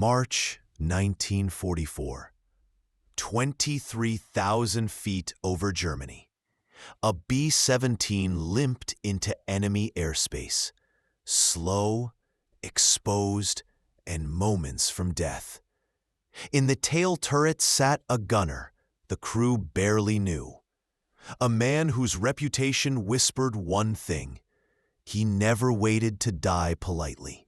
March 1944. 23,000 feet over Germany. A B-17 limped into enemy airspace, slow, exposed, and moments from death. In the tail turret sat a gunner the crew barely knew. A man whose reputation whispered one thing: he never waited to die politely.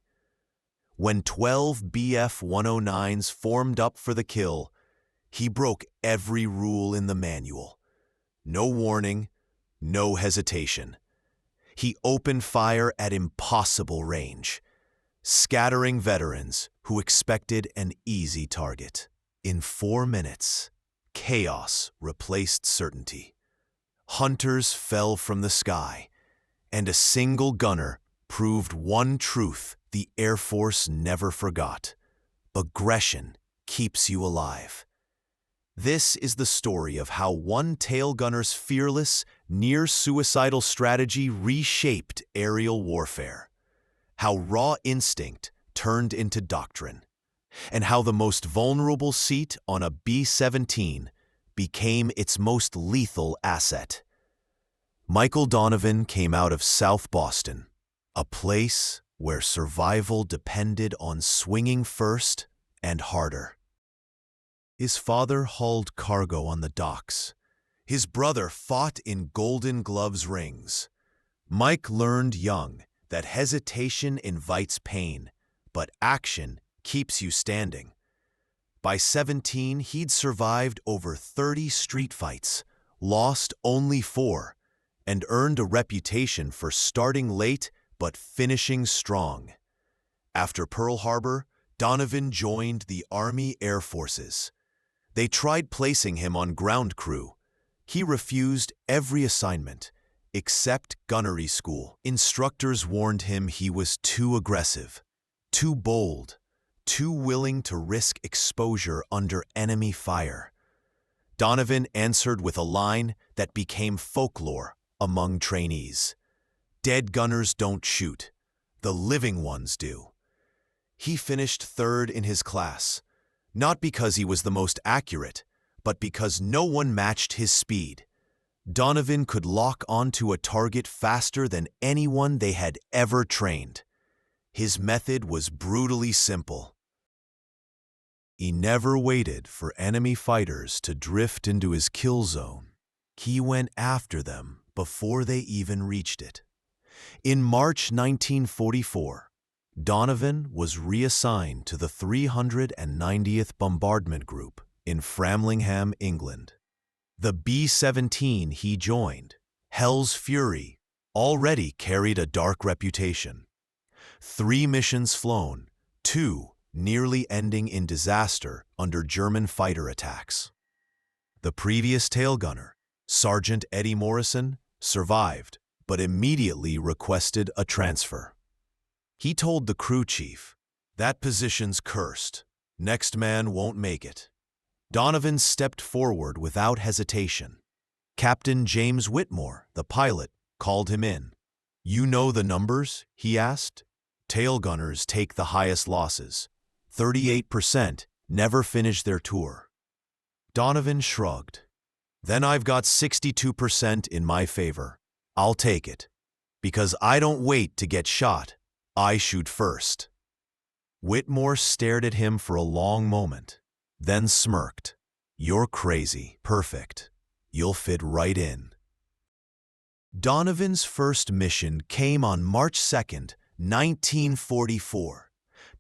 When 12 Bf-109s formed up for the kill, he broke every rule in the manual. No warning, no hesitation. He opened fire at impossible range, scattering veterans who expected an easy target. In 4 minutes, chaos replaced certainty. Hunters fell from the sky, and a single gunner proved one truth the Air Force never forgot: aggression keeps you alive. This is the story of how one tail gunner's fearless, near-suicidal strategy reshaped aerial warfare, how raw instinct turned into doctrine, and how the most vulnerable seat on a B-17 became its most lethal asset. Michael Donovan came out of South Boston, a place where survival depended on swinging first and harder. His father hauled cargo on the docks. His brother fought in Golden Gloves rings. Mike learned young that hesitation invites pain, but action keeps you standing. By 17, he'd survived over 30 street fights, lost only 4, and earned a reputation for starting late but finishing strong. After Pearl Harbor, Donovan joined the Army Air Forces. They tried placing him on ground crew. He refused every assignment, except gunnery school. Instructors warned him he was too aggressive, too bold, too willing to risk exposure under enemy fire. Donovan answered with a line that became folklore among trainees: "Dead gunners don't shoot, the living ones do." He finished 3rd in his class, not because he was the most accurate, but because no one matched his speed. Donovan could lock onto a target faster than anyone they had ever trained. His method was brutally simple. He never waited for enemy fighters to drift into his kill zone. He went after them before they even reached it. In March 1944, Donovan was reassigned to the 390th Bombardment Group in Framlingham, England. The B-17 he joined, Hell's Fury, already carried a dark reputation. 3 missions flown, 2 nearly ending in disaster under German fighter attacks. The previous tail gunner, Sergeant Eddie Morrison, survived, but immediately requested a transfer. He told the crew chief, "That position's cursed. Next man won't make it." Donovan stepped forward without hesitation. Captain James Whitmore, the pilot, called him in. "You know the numbers?" he asked. "Tail gunners take the highest losses. 38% never finish their tour." Donovan shrugged. "Then I've got 62% in my favor. I'll take it. Because I don't wait to get shot. I shoot first." Whitmore stared at him for a long moment, then smirked. "You're crazy. Perfect. You'll fit right in." Donovan's first mission came on March 2nd, 1944,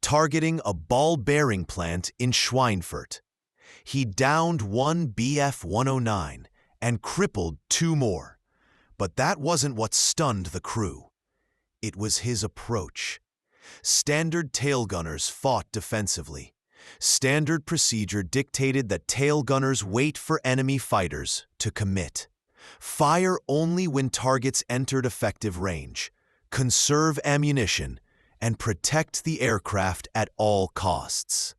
targeting a ball bearing plant in Schweinfurt. He downed 1 Bf-109 and crippled 2 more. But that wasn't what stunned the crew. It was his approach. Standard tail gunners fought defensively. Standard procedure dictated that tail gunners wait for enemy fighters to commit. Fire only when targets entered effective range, conserve ammunition, and protect the aircraft at all costs.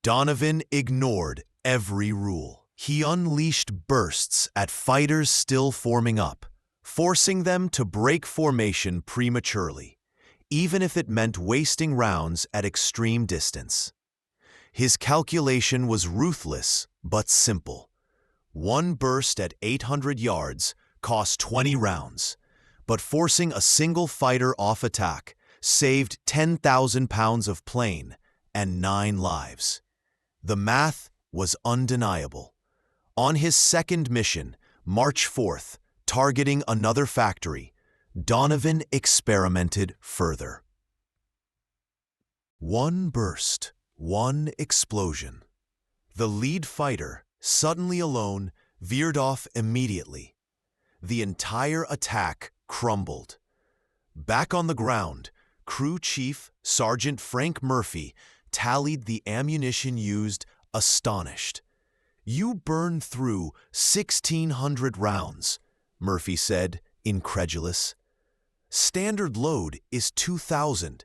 Donovan ignored every rule. He unleashed bursts at fighters still forming up, forcing them to break formation prematurely, even if it meant wasting rounds at extreme distance. His calculation was ruthless but simple. One burst at 800 yards cost 20 rounds, but forcing a single fighter off attack saved 10,000 pounds of plane and 9 lives. The math was undeniable. On his second mission, March 4th, targeting another factory, Donovan experimented further. One burst, one explosion. The lead fighter, suddenly alone, veered off immediately. The entire attack crumbled. Back on the ground, Crew Chief Sergeant Frank Murphy tallied the ammunition used, astonished. "You burned through 1,600 rounds," Murphy said, incredulous. "Standard load is 2,000,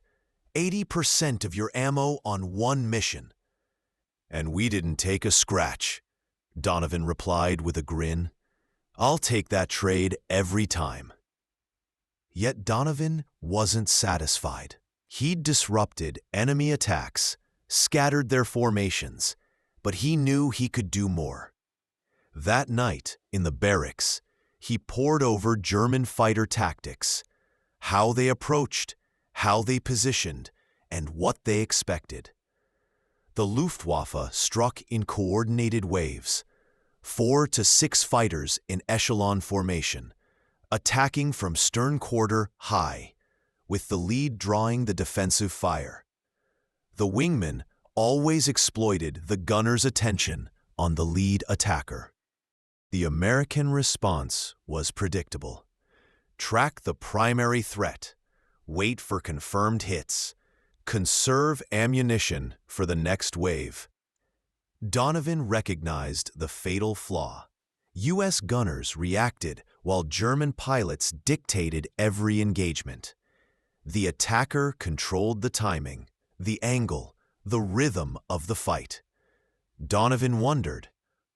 80% of your ammo on one mission." "And we didn't take a scratch," Donovan replied with a grin. "I'll take that trade every time." Yet Donovan wasn't satisfied. He'd disrupted enemy attacks, scattered their formations, but he knew he could do more. That night, in the barracks, he pored over German fighter tactics, how they approached, how they positioned, and what they expected. The Luftwaffe struck in coordinated waves, 4 to 6 fighters in echelon formation, attacking from stern quarter high, with the lead drawing the defensive fire. The wingman always exploited the gunner's attention on the lead attacker. The American response was predictable. Track the primary threat, wait for confirmed hits, conserve ammunition for the next wave. Donovan recognized the fatal flaw. U.S. gunners reacted while German pilots dictated every engagement. The attacker controlled the timing, the angle, the rhythm of the fight. Donovan wondered,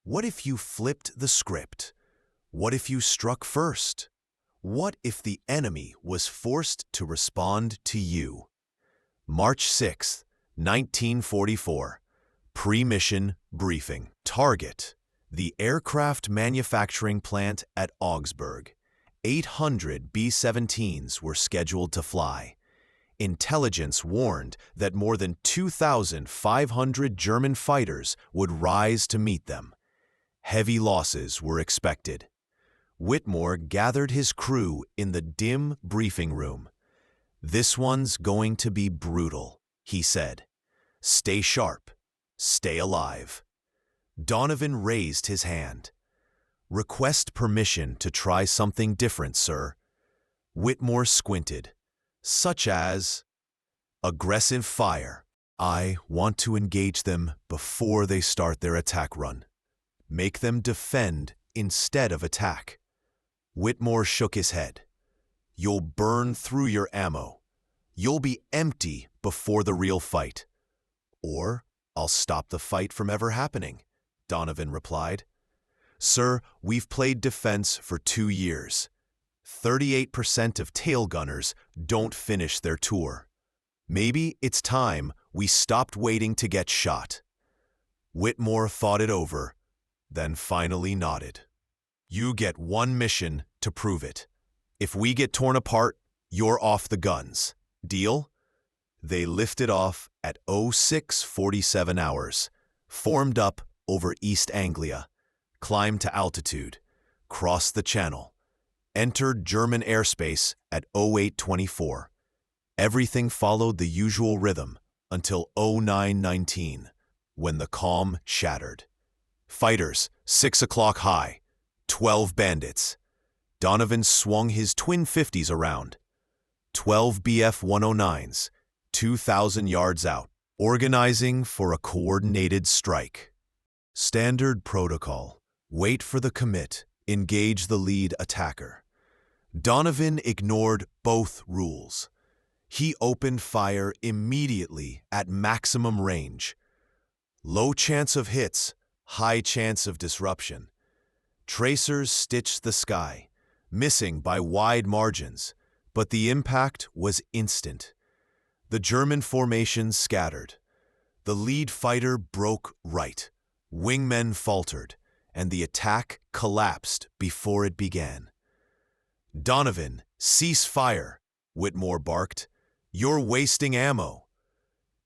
what if you flipped the script? What if you struck first? What if the enemy was forced to respond to you? March 6, 1944. Pre-mission briefing. Target: the aircraft manufacturing plant at Augsburg. 800 B-17s were scheduled to fly. Intelligence warned that more than 2,500 German fighters would rise to meet them. Heavy losses were expected. Whitmore gathered his crew in the dim briefing room. "This one's going to be brutal," he said. "Stay sharp. Stay alive." Donovan raised his hand. "Request permission to try something different, sir." Whitmore squinted. "Such as?" "Aggressive fire. I want to engage them before they start their attack run. Make them defend instead of attack." Whitmore shook his head. "You'll burn through your ammo. You'll be empty before the real fight." "Or I'll stop the fight from ever happening," Donovan replied. "Sir, we've played defense for 2 years. 38% of tail gunners don't finish their tour. Maybe it's time we stopped waiting to get shot." Whitmore thought it over, then finally nodded. "You get one mission to prove it. If we get torn apart, you're off the guns. Deal?" They lifted off at 06:47 hours, formed up over East Anglia, climbed to altitude, crossed the Channel, entered German airspace at 08:24. Everything followed the usual rhythm until 09:19, when the calm shattered. "Fighters, 6 o'clock high, 12 bandits." Donovan swung his twin 50s around. 12 Bf-109s, 2,000 yards out, organizing for a coordinated strike. Standard protocol: wait for the commit, engage the lead attacker. Donovan ignored both rules. He opened fire immediately at maximum range. Low chance of hits, high chance of disruption. Tracers stitched the sky, missing by wide margins, but the impact was instant. The German formations scattered. The lead fighter broke right. Wingmen faltered, and the attack collapsed before it began. "Donovan, cease fire," Whitmore barked. "You're wasting ammo."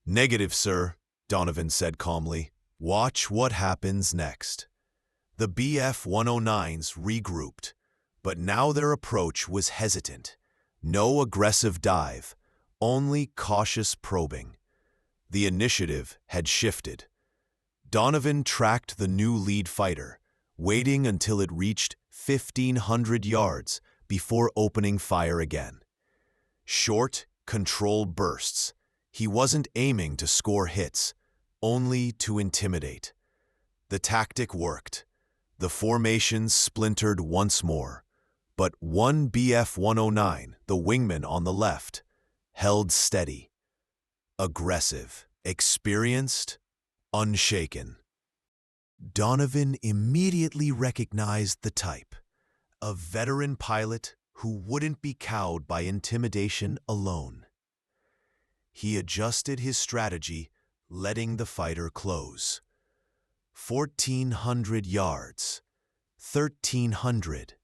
"Negative, sir," Donovan said calmly. "Watch what happens next." The BF-109s regrouped, but now their approach was hesitant. No aggressive dive, only cautious probing. The initiative had shifted. Donovan tracked the new lead fighter, waiting until it reached 1,500 yards before opening fire again. Short, controlled bursts. He wasn't aiming to score hits, only to intimidate. The tactic worked. The formation splintered once more, but one BF-109, the wingman on the left, held steady. Aggressive, experienced, unshaken. Donovan immediately recognized the type, a veteran pilot who wouldn't be cowed by intimidation alone. He adjusted his strategy, letting the fighter close. 1,400 yards, 1,300,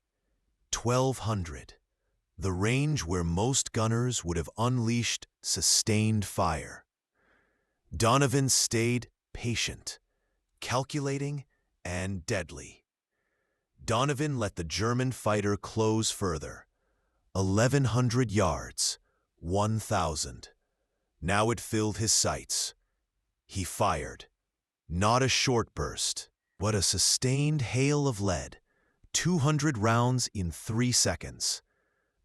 1,200, the range where most gunners would have unleashed sustained fire. Donovan stayed patient, calculating, and deadly. Donovan let the German fighter close further. 1,100 yards, 1,000. Now it filled his sights. He fired. Not a short burst, but a sustained hail of lead. 200 rounds in 3 seconds.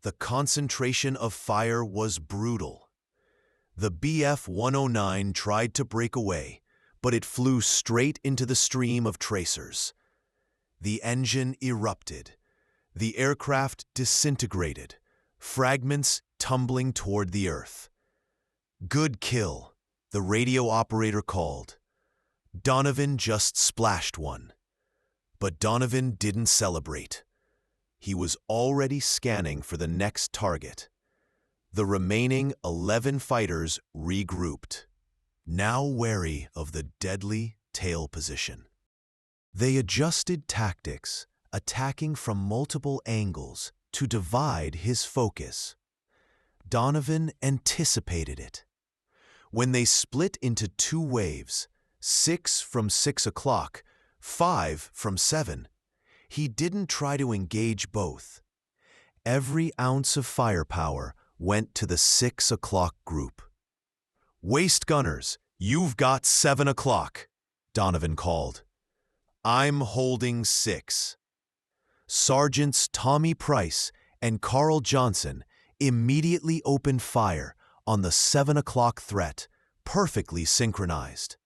The concentration of fire was brutal. The BF-109 tried to break away, but it flew straight into the stream of tracers. The engine erupted. The aircraft disintegrated, fragments tumbling toward the earth. "Good kill," the radio operator called. Donovan just splashed one. But Donovan didn't celebrate. He was already scanning for the next target. The remaining 11 fighters regrouped, now wary of the deadly tail position. They adjusted tactics, attacking from multiple angles to divide his focus. Donovan anticipated it. When they split into 2 waves, 6 from 6 o'clock, 5 from 7, he didn't try to engage both. Every ounce of firepower went to the 6 o'clock group. "Waist gunners, you've got 7 o'clock," Donovan called. "I'm holding 6. Sergeants Tommy Price and Carl Johnson immediately opened fire on the 7 o'clock threat, perfectly synchronized.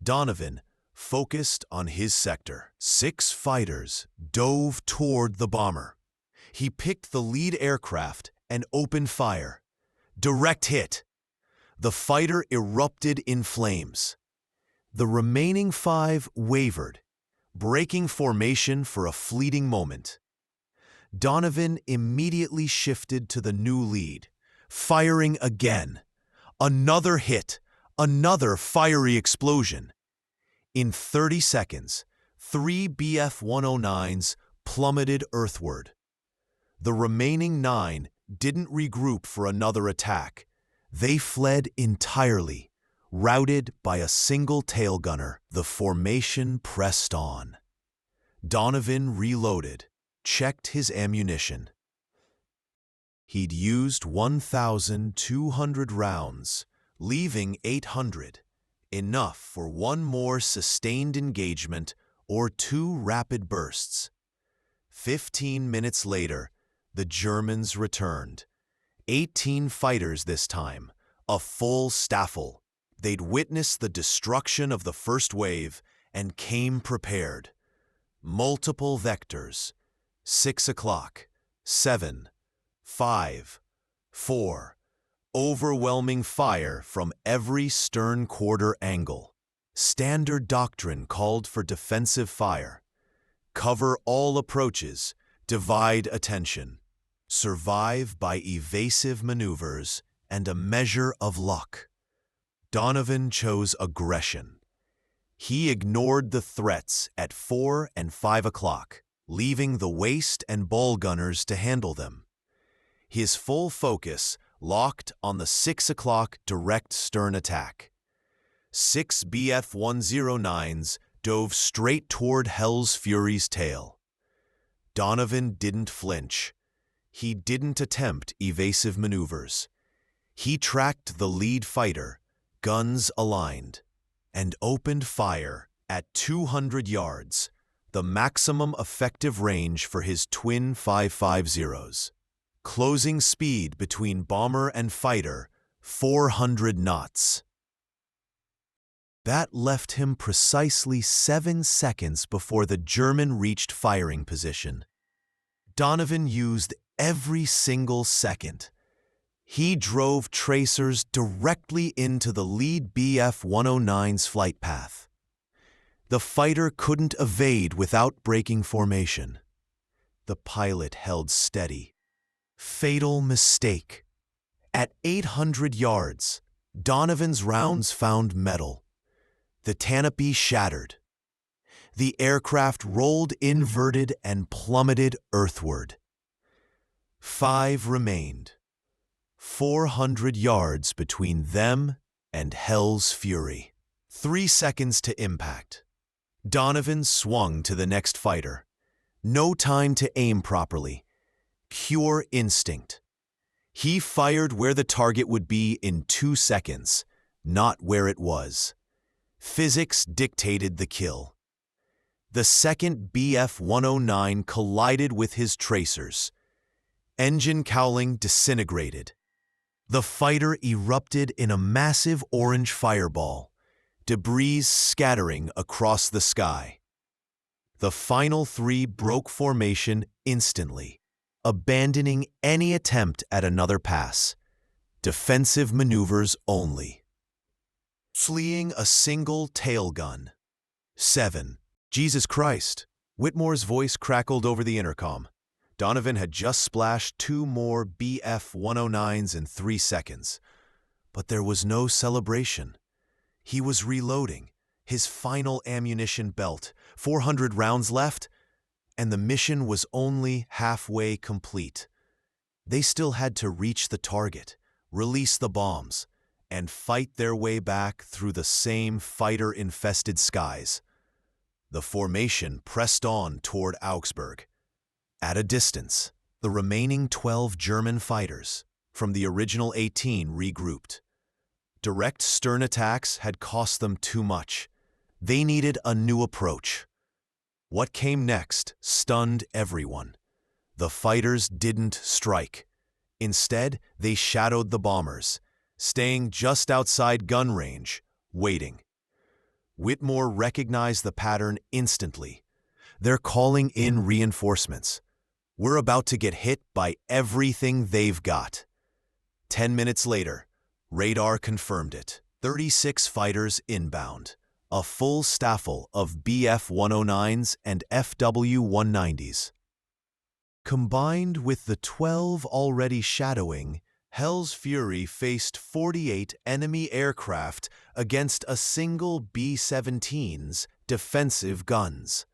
Donovan focused on his sector. 6 fighters dove toward the bomber. He picked the lead aircraft and opened fire. Direct hit. The fighter erupted in flames. The remaining 5 wavered, breaking formation for a fleeting moment. Donovan immediately shifted to the new lead, firing again. Another hit, another fiery explosion. In 30 seconds, 3 BF-109s plummeted earthward. The remaining 9 didn't regroup for another attack. They fled entirely, routed by a single tail gunner. The formation pressed on. Donovan reloaded, checked his ammunition. He'd used 1,200 rounds, leaving 800, enough for 1 more sustained engagement or 2 rapid bursts. 15 minutes later, the Germans returned. 18 fighters this time, a full staffel. They'd witnessed the destruction of the first wave and came prepared. Multiple vectors. 6 o'clock, 7, 5, 4. Overwhelming fire from every stern quarter angle. Standard doctrine called for defensive fire. Cover all approaches, divide attention. Survive by evasive maneuvers and a measure of luck. Donovan chose aggression. He ignored the threats at 4 and 5 o'clock, leaving the waist and ball gunners to handle them. His full focus locked on the 6 o'clock direct stern attack. 6 BF-109s dove straight toward Hell's Fury's tail. Donovan didn't flinch. He didn't attempt evasive maneuvers. He tracked the lead fighter, guns aligned, and opened fire at 200 yards, the maximum effective range for his twin 5.50s. Closing speed between bomber and fighter, 400 knots. That left him precisely 7 seconds before the German reached firing position. Donovan used every single second. He drove tracers directly into the lead BF-109's flight path. The fighter couldn't evade without breaking formation. The pilot held steady. Fatal mistake. At 800 yards, Donovan's rounds found metal. The canopy shattered. The aircraft rolled inverted and plummeted earthward. 5 remained. 400 yards between them and Hell's Fury. 3 seconds to impact. Donovan swung to the next fighter. No time to aim properly. Pure instinct. He fired where the target would be in 2 seconds, not where it was. Physics dictated the kill. The second BF-109 collided with his tracers. Engine cowling disintegrated. The fighter erupted in a massive orange fireball, debris scattering across the sky. The final 3 broke formation instantly, abandoning any attempt at another pass. Defensive maneuvers only. Fleeing a single tail gun. 7. Jesus Christ! Whitmore's voice crackled over the intercom. Donovan had just splashed 2 more BF-109s in 3 seconds. But there was no celebration. He was reloading, his final ammunition belt, 400 rounds left, and the mission was only halfway complete. They still had to reach the target, release the bombs, and fight their way back through the same fighter-infested skies. The formation pressed on toward Augsburg. At a distance, the remaining 12 German fighters from the original 18 regrouped. Direct stern attacks had cost them too much. They needed a new approach. What came next stunned everyone. The fighters didn't strike. Instead, they shadowed the bombers, staying just outside gun range, waiting. Whitmore recognized the pattern instantly. They're calling in reinforcements. We're about to get hit by everything they've got. 10 minutes later, radar confirmed it. 36 fighters inbound. A full staffel of BF-109s and FW-190s. Combined with the 12 already shadowing, Hell's Fury faced 48 enemy aircraft against a single B-17's defensive guns.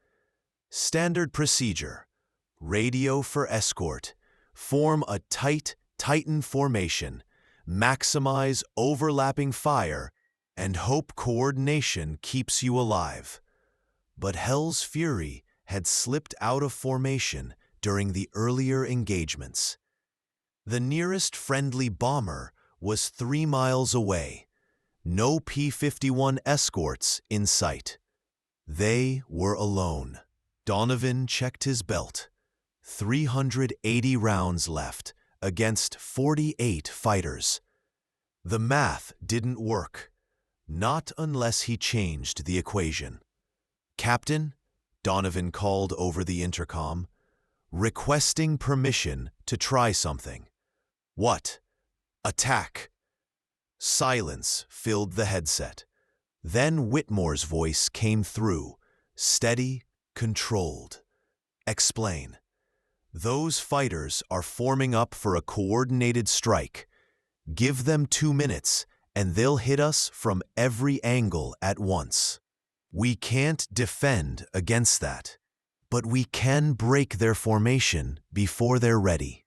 Standard procedure: radio for escort, form a tight Titan formation, maximize overlapping fire, and hope coordination keeps you alive. But Hell's Fury had slipped out of formation during the earlier engagements. The nearest friendly bomber was 3 miles away. No P-51 escorts in sight. They were alone. Donovan checked his belt. 380 rounds left against 48 fighters. The math didn't work. Not unless he changed the equation. "Captain," Donovan called over the intercom, requesting permission to try something. "What?" "Attack." Silence filled the headset. Then Whitmore's voice came through, steady, controlled. "Explain. Those fighters are forming up for a coordinated strike. Give them 2 minutes, and they'll hit us from every angle at once. We can't defend against that, but we can break their formation before they're ready.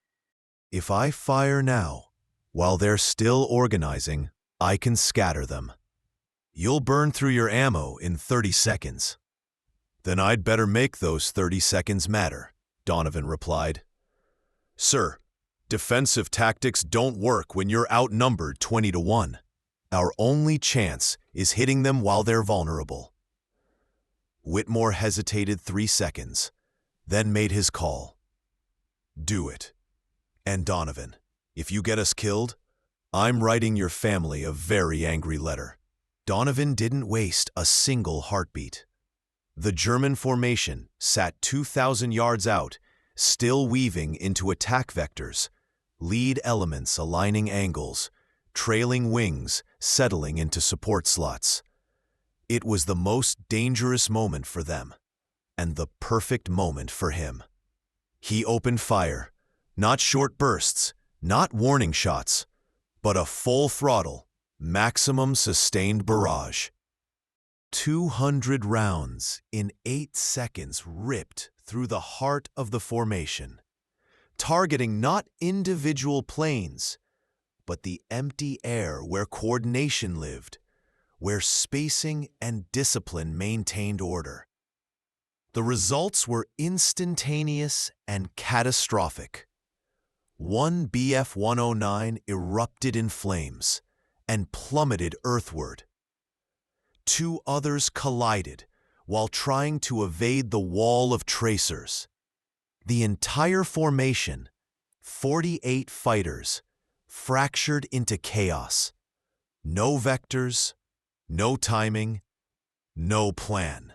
If I fire now, while they're still organizing, I can scatter them. You'll burn through your ammo in 30 seconds. Then I'd better make those 30 seconds matter, Donovan replied. Sir, defensive tactics don't work when you're outnumbered 20-1. Our only chance is hitting them while they're vulnerable. Whitmore hesitated 3 seconds, then made his call. Do it. And Donovan, if you get us killed, I'm writing your family a very angry letter. Donovan didn't waste a single heartbeat. The German formation sat 2,000 yards out, still weaving into attack vectors, lead elements aligning angles, trailing wings settling into support slots. It was the most dangerous moment for them, and the perfect moment for him. He opened fire, not short bursts, not warning shots, but a full throttle, maximum sustained barrage. 200 rounds in 8 seconds ripped through the heart of the formation, targeting not individual planes, but the empty air where coordination lived, where spacing and discipline maintained order. The results were instantaneous and catastrophic. One Bf-109 erupted in flames and plummeted earthward. 2 others collided while trying to evade the wall of tracers. The entire formation, 48 fighters, fractured into chaos. No vectors, no timing, no plan.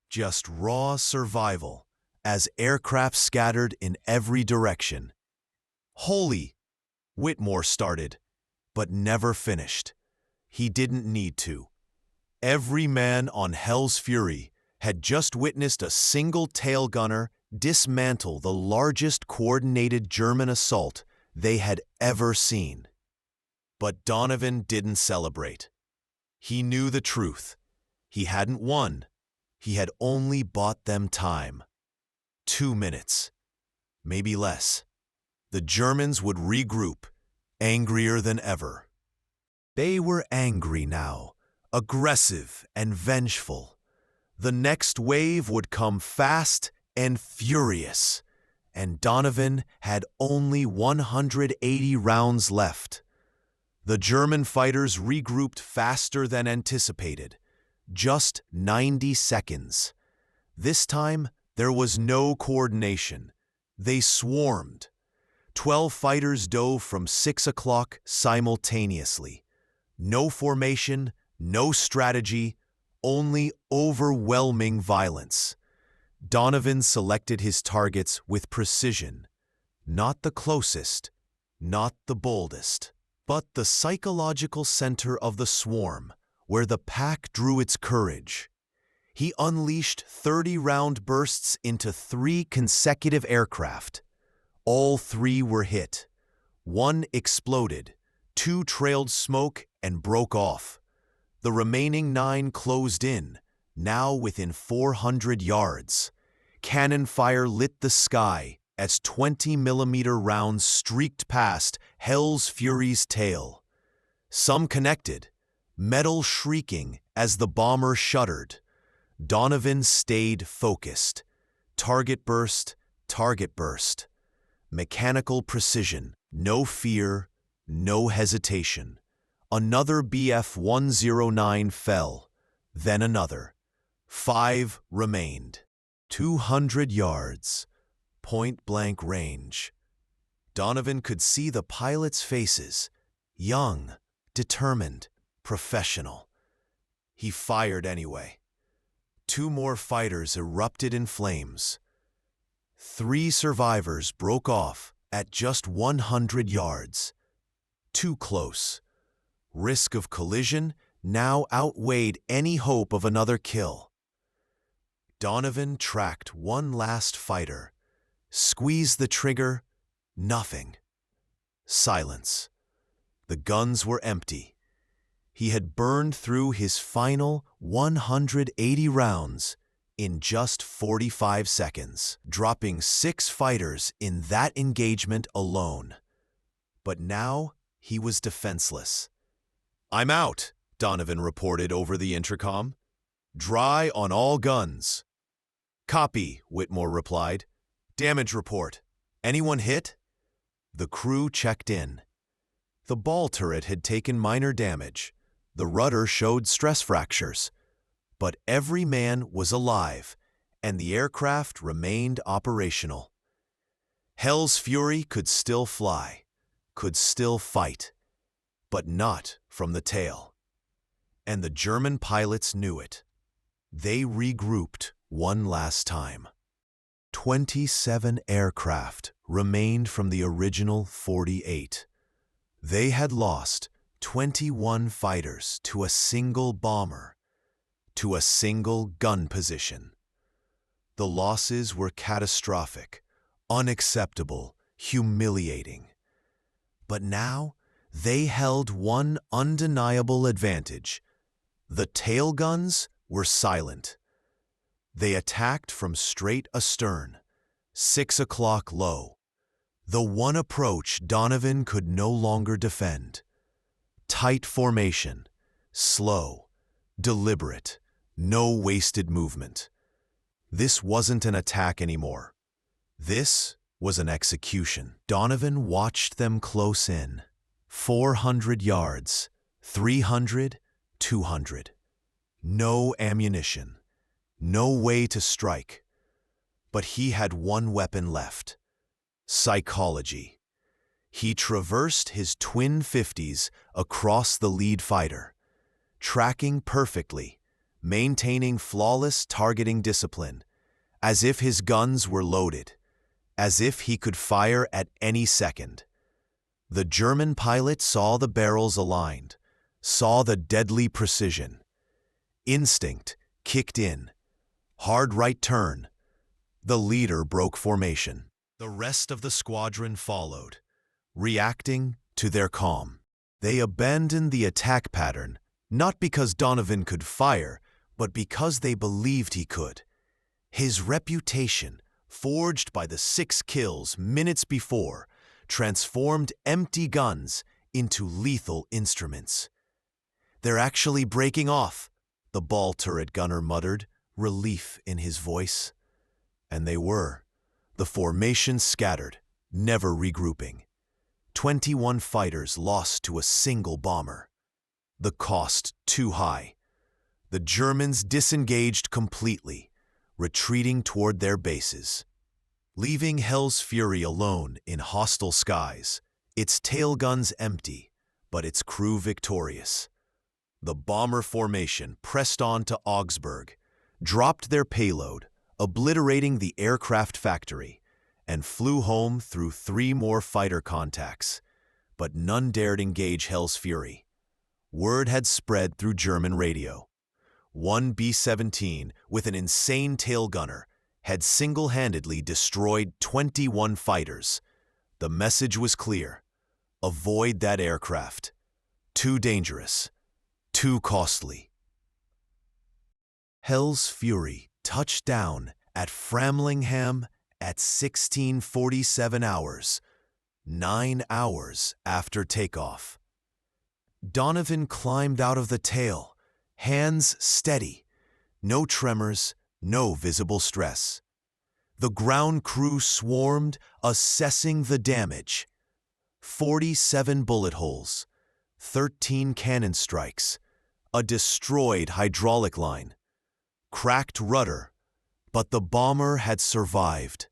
Just raw survival as aircraft scattered in every direction. Holy, Whitmore started, but never finished. He didn't need to. Every man on Hell's Fury had just witnessed a single tail gunner dismantle the largest coordinated German assault they had ever seen. But Donovan didn't celebrate. He knew the truth. He hadn't won. He had only bought them time. 2 minutes, maybe less. The Germans would regroup, angrier than ever. They were angry now, aggressive and vengeful. The next wave would come fast and furious, and Donovan had only 180 rounds left. The German fighters regrouped faster than anticipated, just 90 seconds. This time, there was no coordination. They swarmed. 12 fighters dove from 6 o'clock simultaneously. No formation, no strategy, only overwhelming violence. Donovan selected his targets with precision. Not the closest, not the boldest, but the psychological center of the swarm, where the pack drew its courage. He unleashed 30-round bursts into 3 consecutive aircraft. All 3 were hit. 1 exploded, 2 trailed smoke and broke off. The remaining 9 closed in, now within 400 yards. Cannon fire lit the sky as 20-millimeter rounds streaked past Hell's Fury's tail. Some connected, metal shrieking as the bomber shuddered. Donovan stayed focused. Target burst, target burst. Mechanical precision, no fear, no hesitation. Another Bf-109 fell, then another. 5 remained. 200 yards, point-blank range. Donovan could see the pilots' faces, young, determined, professional. He fired anyway. 2 more fighters erupted in flames. 3 survivors broke off at just 100 yards. Too close. Risk of collision now outweighed any hope of another kill. Donovan tracked one last fighter. Squeezed the trigger. Nothing. Silence. The guns were empty. he had burned through his final 180 rounds in just 45 seconds, dropping 6 fighters in that engagement alone. But now he was defenseless. "I'm out," Donovan reported over the intercom. "Dry on all guns." "Copy," Whitmore replied. "Damage report. Anyone hit?" The crew checked in. The ball turret had taken minor damage. The rudder showed stress fractures. But every man was alive, and the aircraft remained operational. Hell's Fury could still fly, could still fight, but not from the tail. And the German pilots knew it. They regrouped one last time. 27 aircraft remained from the original 48. They had lost 21 fighters to a single bomber, to a single gun position. The losses were catastrophic, unacceptable, humiliating. But now they held one undeniable advantage. The tail guns were silent. They attacked from straight astern, 6 o'clock low, the one approach Donovan could no longer defend. Tight formation, slow, deliberate, no wasted movement. This wasn't an attack anymore. This was an execution. Donovan watched them close in. 400 yards, 300, 200. No ammunition, no way to strike. But he had one weapon left: psychology. He traversed his twin 50s across the lead fighter, tracking perfectly, maintaining flawless targeting discipline, as if his guns were loaded, as if he could fire at any second. The German pilot saw the barrels aligned, saw the deadly precision. Instinct kicked in. Hard right turn. The leader broke formation. The rest of the squadron followed, reacting to their calm. They abandoned the attack pattern, not because Donovan could fire, but because they believed he could. His reputation, forged by the 6 kills minutes before, transformed empty guns into lethal instruments. "They're actually breaking off," the ball turret gunner muttered, relief in his voice. And they were. The formation scattered, never regrouping. 21 fighters lost to a single bomber. The cost too high. The Germans disengaged completely, retreating toward their bases. Leaving Hell's Fury alone in hostile skies, its tail guns empty, but its crew victorious. The bomber formation pressed on to Augsburg, dropped their payload, obliterating the aircraft factory, and flew home through 3 more fighter contacts, but none dared engage Hell's Fury. Word had spread through German radio. One B-17 with an insane tail gunner had single-handedly destroyed 21 fighters. The message was clear: avoid that aircraft. Too dangerous. Too costly. Hell's Fury touched down at Framlingham at 16:47 hours, 9 hours after takeoff. Donovan climbed out of the tail, hands steady, no tremors, no visible stress. The ground crew swarmed, assessing the damage. 47 bullet holes, 13 cannon strikes, a destroyed hydraulic line, cracked rudder, but the bomber had survived.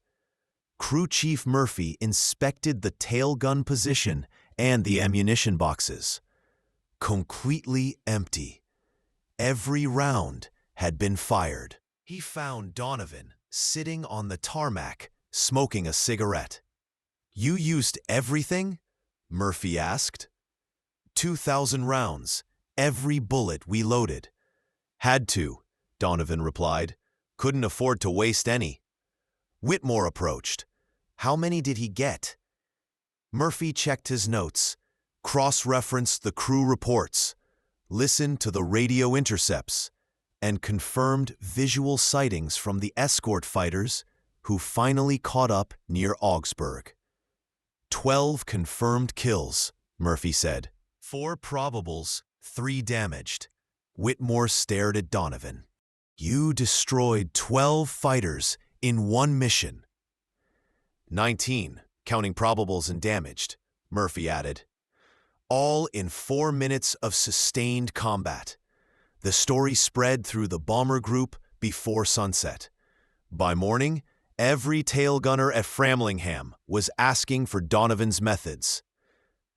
Crew Chief Murphy inspected the tail gun position and the ammunition boxes. Completely empty. Every round had been fired. He found Donovan sitting on the tarmac, smoking a cigarette. "You used everything?" Murphy asked. 2,000 rounds, every bullet we loaded. "Had to," Donovan replied. "Couldn't afford to waste any." Whitmore approached. "How many did he get?" Murphy checked his notes, cross-referenced the crew reports. listened to the radio intercepts, and confirmed visual sightings from the escort fighters who finally caught up near Augsburg. 12 confirmed kills, Murphy said. 4 probables, 3 damaged. Whitmore stared at Donovan. You destroyed 12 fighters in one mission. 19, counting probables and damaged, Murphy added. All in 4 minutes of sustained combat. The story spread through the bomber group before sunset. By morning, every tail gunner at Framlingham was asking for Donovan's methods.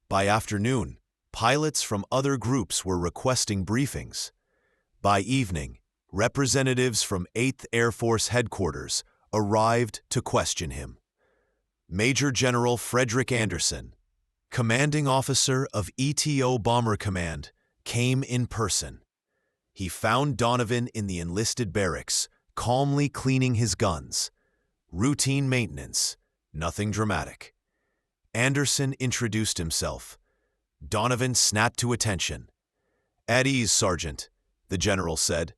By afternoon, pilots from other groups were requesting briefings. By evening, representatives from 8th Air Force Headquarters arrived to question him. Major General Frederick Anderson, commanding officer of ETO Bomber Command, came in person. He found Donovan in the enlisted barracks, calmly cleaning his guns. Routine maintenance, nothing dramatic. Anderson introduced himself. Donovan snapped to attention. At ease, Sergeant, the general said.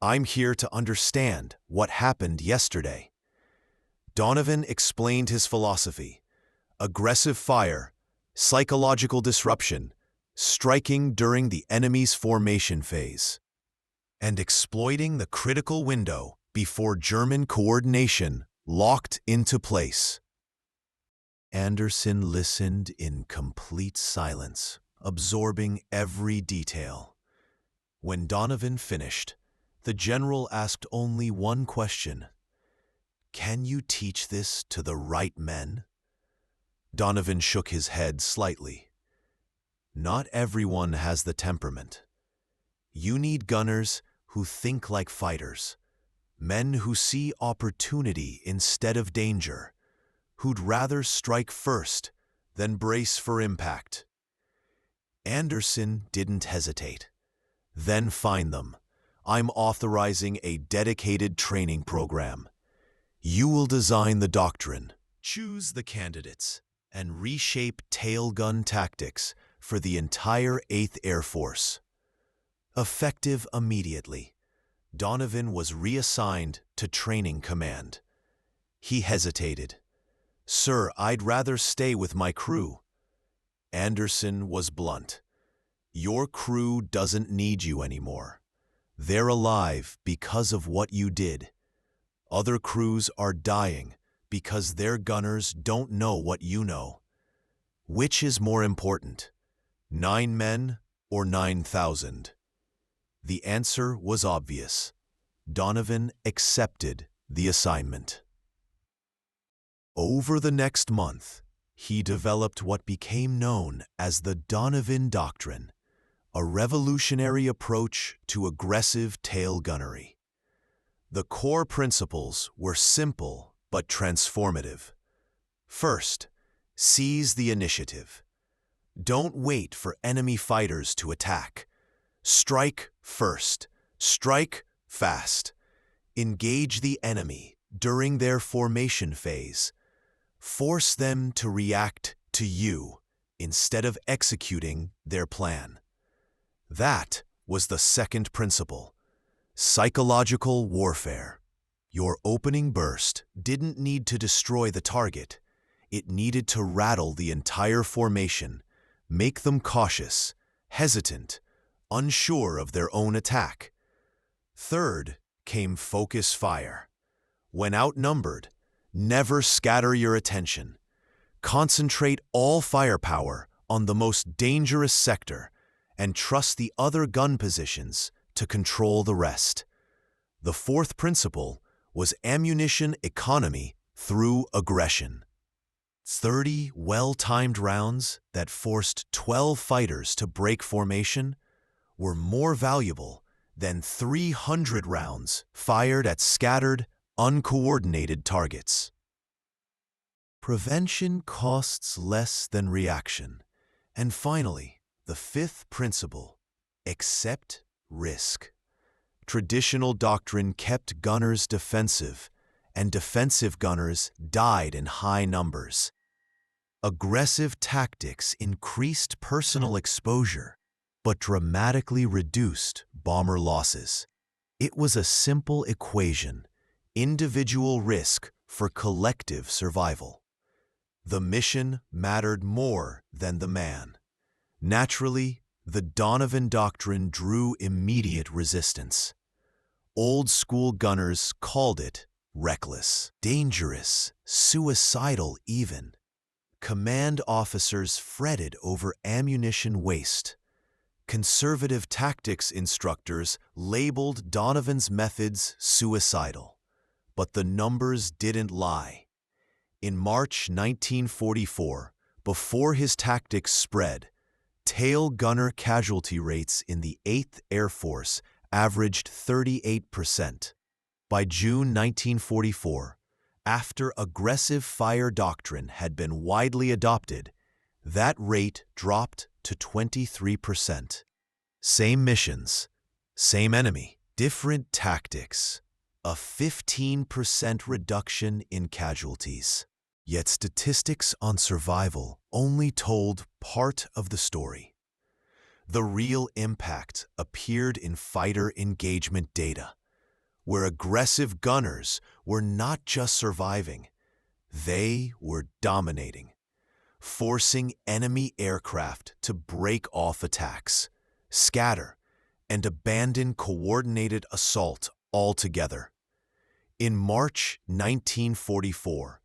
I'm here to understand what happened yesterday. Donovan explained his philosophy. Aggressive fire, psychological disruption, striking during the enemy's formation phase, and exploiting the critical window before German coordination locked into place. Anderson listened in complete silence, absorbing every detail. When Donovan finished, the general asked only one question. Can you teach this to the right men? Donovan shook his head slightly. Not everyone has the temperament. You need gunners who think like fighters, men who see opportunity instead of danger, who'd rather strike first than brace for impact. Anderson didn't hesitate. Then find them. I'm authorizing a dedicated training program. You will design the doctrine, choose the candidates, and reshape tail gun tactics for the entire 8th Air Force. Effective immediately, Donovan was reassigned to training command. He hesitated. Sir, I'd rather stay with my crew. Anderson was blunt. Your crew doesn't need you anymore. They're alive because of what you did. Other crews are dying because their gunners don't know what you know. Which is more important, 9 men or 9,000? The answer was obvious. Donovan accepted the assignment. Over the next month, he developed what became known as the Donovan Doctrine, a revolutionary approach to aggressive tail gunnery. The core principles were simple but transformative. First, seize the initiative. Don't wait for enemy fighters to attack. Strike first. Strike fast. Engage the enemy during their formation phase. Force them to react to you instead of executing their plan. That was the second principle. Psychological warfare. Your opening burst didn't need to destroy the target. It needed to rattle the entire formation, make them cautious, hesitant, unsure of their own attack. Third came focus fire. When outnumbered, never scatter your attention. Concentrate all firepower on the most dangerous sector and trust the other gun positions to control the rest. The fourth principle was ammunition economy through aggression. 30 well-timed rounds that forced 12 fighters to break formation were more valuable than 300 rounds fired at scattered, uncoordinated targets. Prevention costs less than reaction. And finally, the fifth principle, accept risk. Traditional doctrine kept gunners defensive, and defensive gunners died in high numbers. Aggressive tactics increased personal exposure, but dramatically reduced bomber losses. It was a simple equation: individual risk for collective survival. The mission mattered more than the man. Naturally, the Donovan Doctrine drew immediate resistance. Old-school gunners called it reckless, dangerous, suicidal even. Command officers fretted over ammunition waste. Conservative tactics instructors labeled Donovan's methods suicidal. But the numbers didn't lie. In March 1944, before his tactics spread, tail gunner casualty rates in the 8th Air Force averaged 38%. By June 1944, after aggressive fire doctrine had been widely adopted, that rate dropped to 23%. Same missions, same enemy, different tactics, a 15% reduction in casualties. Yet statistics on survival only told part of the story. The real impact appeared in fighter engagement data, where aggressive gunners were not just surviving, they were dominating, forcing enemy aircraft to break off attacks, scatter, and abandon coordinated assault altogether. In March 1944,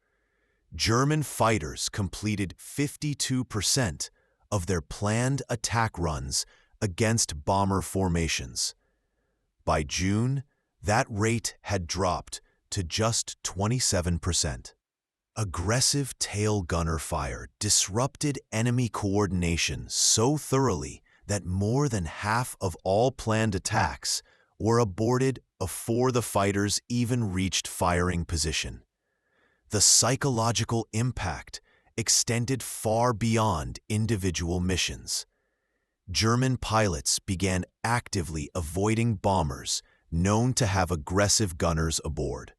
German fighters completed 52% of their planned attack runs against bomber formations. By June, that rate had dropped to just 27%. Aggressive tail gunner fire disrupted enemy coordination so thoroughly that more than half of all planned attacks were aborted before the fighters even reached firing position. The psychological impact extended far beyond individual missions. German pilots began actively avoiding bombers known to have aggressive gunners aboard.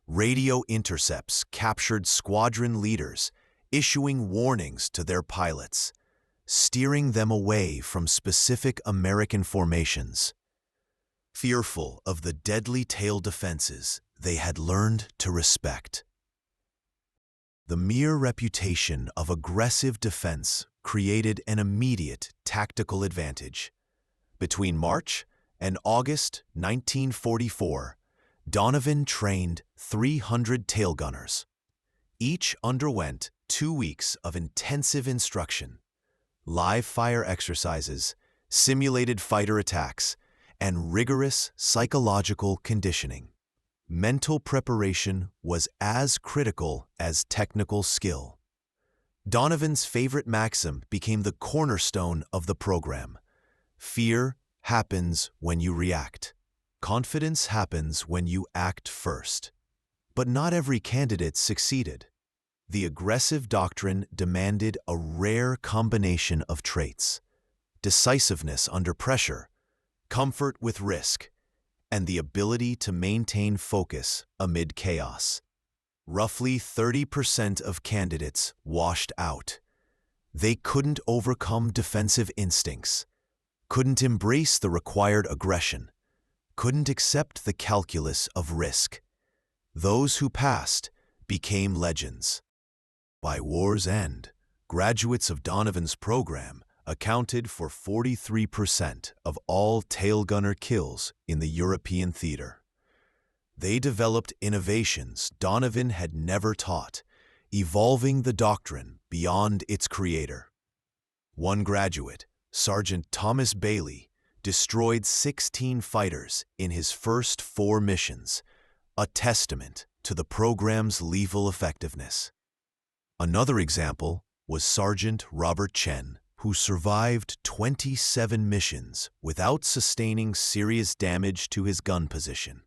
Radio intercepts captured squadron leaders, issuing warnings to their pilots, steering them away from specific American formations. Fearful of the deadly tail defenses they had learned to respect. The mere reputation of aggressive defense created an immediate tactical advantage. Between March and August 1944, Donovan trained 300 tail gunners. Each underwent 2 weeks of intensive instruction, live fire exercises, simulated fighter attacks, and rigorous psychological conditioning. Mental preparation was as critical as technical skill. Donovan's favorite maxim became the cornerstone of the program. Fear happens when you react. Confidence happens when you act first. But not every candidate succeeded. The aggressive doctrine demanded a rare combination of traits: decisiveness under pressure, comfort with risk, and the ability to maintain focus amid chaos. Roughly 30% of candidates washed out. They couldn't overcome defensive instincts, couldn't embrace the required aggression, couldn't accept the calculus of risk. Those who passed became legends. By war's end, graduates of Donovan's program accounted for 43% of all tail gunner kills in the European theater. They developed innovations Donovan had never taught, evolving the doctrine beyond its creator. One graduate, Sergeant Thomas Bailey, destroyed 16 fighters in his first 4 missions, a testament to the program's lethal effectiveness. Another example was Sergeant Robert Chen, who survived 27 missions without sustaining serious damage to his gun position.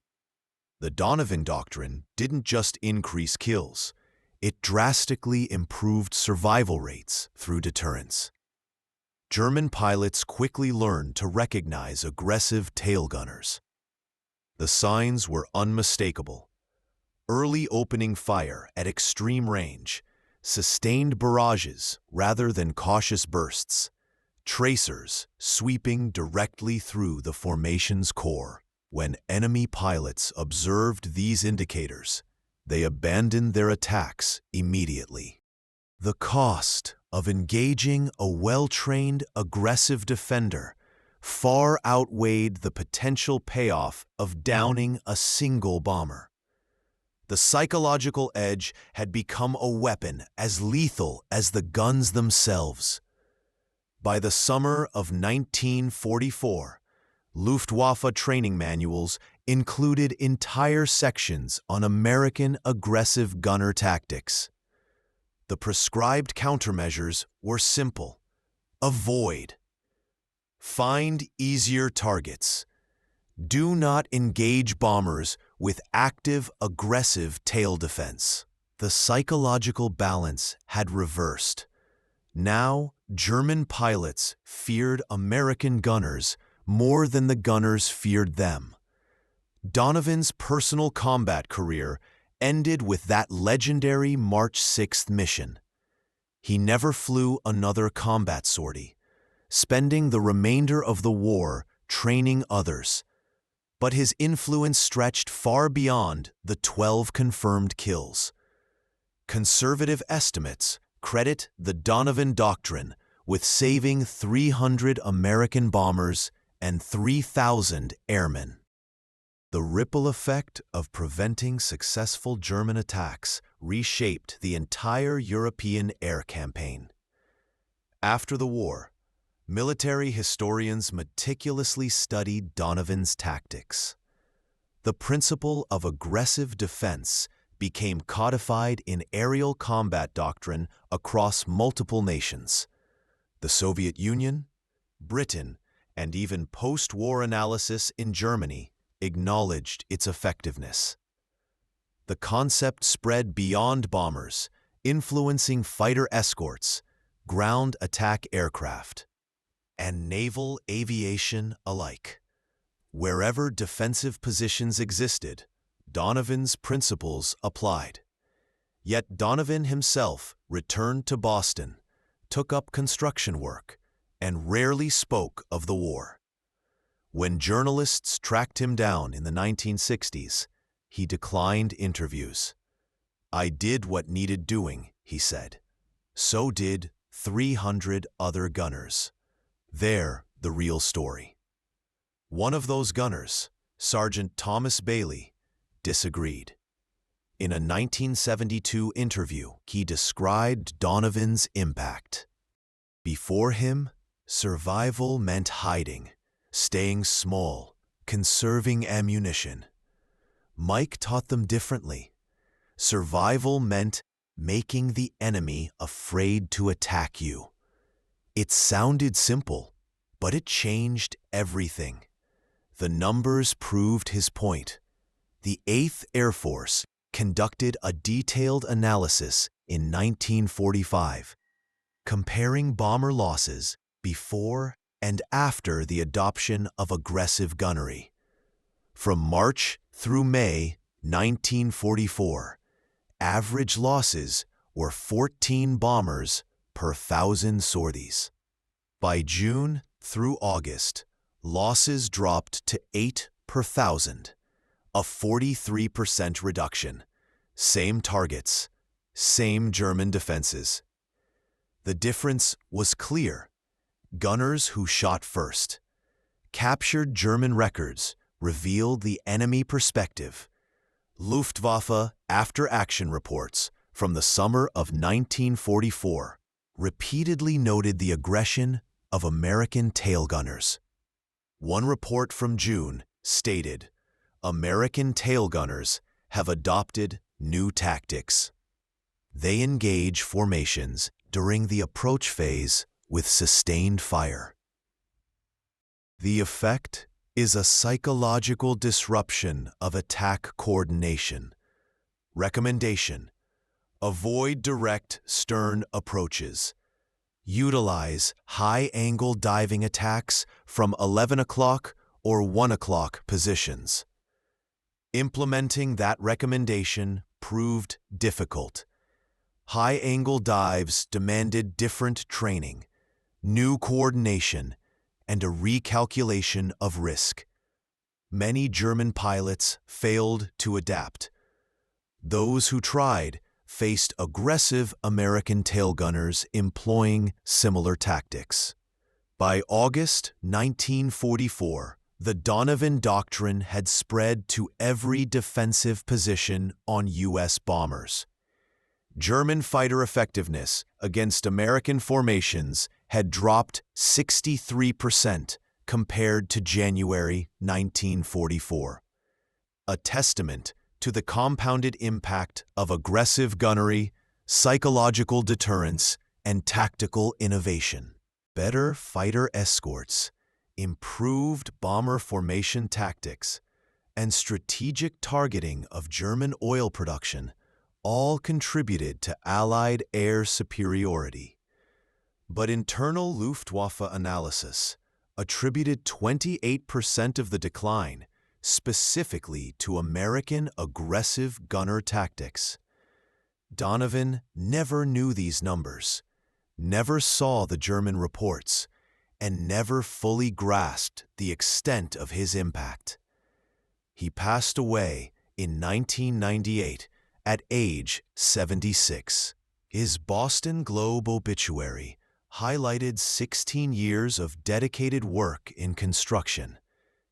The Donovan Doctrine didn't just increase kills, it drastically improved survival rates through deterrence. German pilots quickly learned to recognize aggressive tail gunners. The signs were unmistakable: early opening fire at extreme range, sustained barrages rather than cautious bursts, tracers sweeping directly through the formation's core. When enemy pilots observed these indicators, they abandoned their attacks immediately. The cost of engaging a well-trained, aggressive defender far outweighed the potential payoff of downing a single bomber. The psychological edge had become a weapon as lethal as the guns themselves. By the summer of 1944, Luftwaffe training manuals included entire sections on American aggressive gunner tactics. The prescribed countermeasures were simple. Avoid. Find easier targets. Do not engage bombers with active, aggressive tail defense. The psychological balance had reversed. Now, German pilots feared American gunners more than the gunners feared them. Donovan's personal combat career ended with that legendary March 6th mission. He never flew another combat sortie, spending the remainder of the war training others. But his influence stretched far beyond the 12 confirmed kills. Conservative estimates credit the Donovan Doctrine with saving 300 American bombers and 3,000 airmen. The ripple effect of preventing successful German attacks reshaped the entire European air campaign. After the war, military historians meticulously studied Donovan's tactics. The principle of aggressive defense became codified in aerial combat doctrine across multiple nations. The Soviet Union, Britain, and even post-war analysis in Germany acknowledged its effectiveness. The concept spread beyond bombers, influencing fighter escorts, ground attack aircraft, and naval aviation alike. Wherever defensive positions existed, Donovan's principles applied. Yet Donovan himself returned to Boston, took up construction work, and rarely spoke of the war. When journalists tracked him down in the 1960s, he declined interviews. "I did what needed doing," he said. So did 300 other gunners. They're the real story. One of those gunners, Sergeant Thomas Bailey, disagreed. In a 1972 interview, he described Donovan's impact. Before him, survival meant hiding, staying small, conserving ammunition. Mike taught them differently. Survival meant making the enemy afraid to attack you. It sounded simple, but it changed everything. The numbers proved his point. The 8th Air Force conducted a detailed analysis in 1945, comparing bomber losses before and after the adoption of aggressive gunnery. From March through May 1944, average losses were 14 bombers per 1,000 sorties. By June through August, losses dropped to 8 per 1,000, a 43% reduction. Same targets, same German defenses. The difference was clear. Gunners who shot first, captured German records, revealed the enemy perspective. Luftwaffe after-action reports from the summer of 1944 repeatedly noted the aggression of American tail gunners. One report from June stated, "American tail gunners have adopted new tactics. They engage formations during the approach phase with sustained fire." The effect is a psychological disruption of attack coordination. Recommendation: avoid direct stern approaches. Utilize high-angle diving attacks from 11 o'clock or 1 o'clock positions. Implementing that recommendation proved difficult. High-angle dives demanded different training. new coordination, and a recalculation of risk. Many German pilots failed to adapt. Those who tried faced aggressive American tail gunners employing similar tactics. By August 1944, the Donovan Doctrine had spread to every defensive position on U.S. bombers. German fighter effectiveness against American formations had dropped 63% compared to January 1944. A testament to the compounded impact of aggressive gunnery, psychological deterrence, and tactical innovation. Better fighter escorts, improved bomber formation tactics, and strategic targeting of German oil production all contributed to Allied air superiority. But internal Luftwaffe analysis attributed 28% of the decline specifically to American aggressive gunner tactics. Donovan never knew these numbers, never saw the German reports, and never fully grasped the extent of his impact. He passed away in 1998 at age 76. His Boston Globe obituary highlighted 16 years of dedicated work in construction,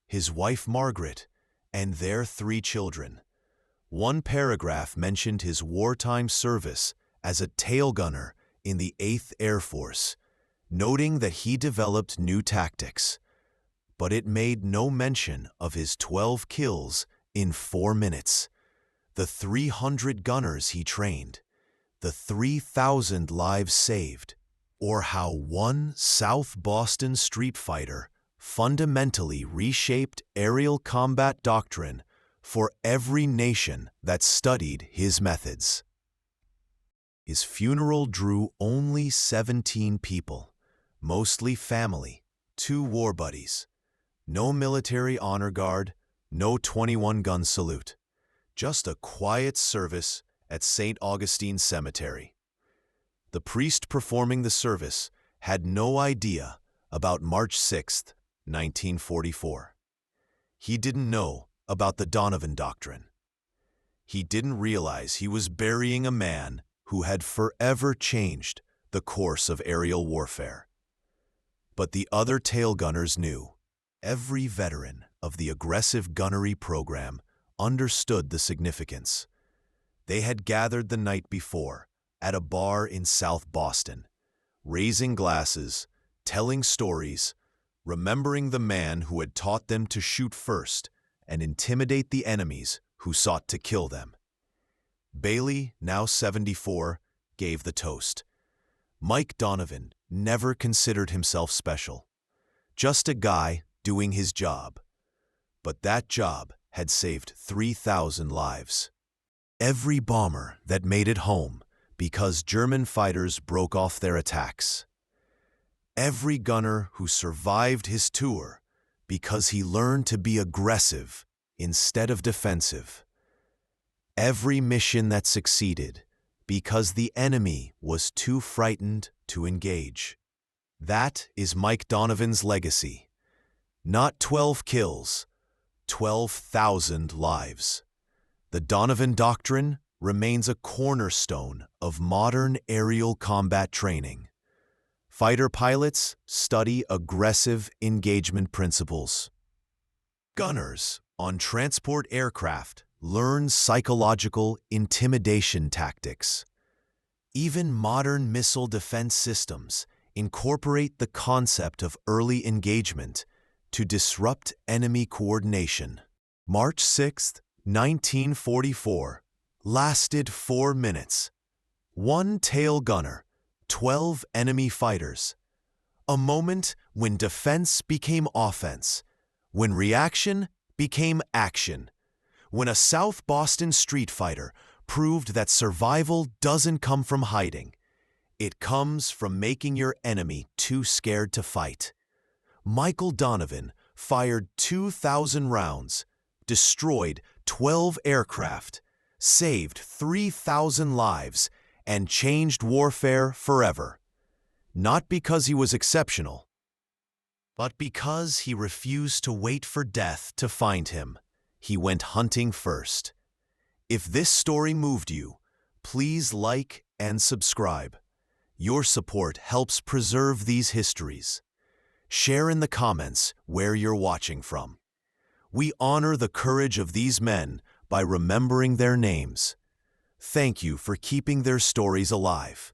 his wife Margaret, and their 3 children. One paragraph mentioned his wartime service as a tail gunner in the 8th Air Force, noting that he developed new tactics, but it made no mention of his 12 kills in 4 minutes, the 300 gunners he trained, the 3,000 lives saved, or how one South Boston street fighter fundamentally reshaped aerial combat doctrine for every nation that studied his methods. His funeral drew only 17 people, mostly family, 2 war buddies, no military honor guard, no 21-gun salute, just a quiet service at St. Augustine Cemetery. The priest performing the service had no idea about March 6, 1944. He didn't know about the Donovan Doctrine. He didn't realize he was burying a man who had forever changed the course of aerial warfare. But the other tail gunners knew. Every veteran of the aggressive gunnery program understood the significance. They had gathered the night before at a bar in South Boston, raising glasses, telling stories, remembering the man who had taught them to shoot first and intimidate the enemies who sought to kill them. Bailey, now 74, gave the toast. Mike Donovan never considered himself special, just a guy doing his job. But that job had saved 3,000 lives. Every bomber that made it home because German fighters broke off their attacks. Every gunner who survived his tour because he learned to be aggressive instead of defensive. Every mission that succeeded because the enemy was too frightened to engage. That is Mike Donovan's legacy. Not 12 kills, 12,000 lives. The Donovan Doctrine remains a cornerstone of modern aerial combat training. Fighter pilots study aggressive engagement principles. Gunners on transport aircraft learn psychological intimidation tactics. Even modern missile defense systems incorporate the concept of early engagement to disrupt enemy coordination. March 6, 1944, lasted 4 minutes. 1 tail gunner, 12 enemy fighters. A moment when defense became offense, when reaction became action, when a South Boston street fighter proved that survival doesn't come from hiding. It comes from making your enemy too scared to fight. Michael Donovan fired 2,000 rounds, destroyed 12 aircraft, saved 3,000 lives, and changed warfare forever. not because he was exceptional, but because he refused to wait for death to find him. He went hunting first. If this story moved you, please like and subscribe. Your support helps preserve these histories. Share in the comments where you're watching from. We honor the courage of these men by remembering their names. Thank you for keeping their stories alive.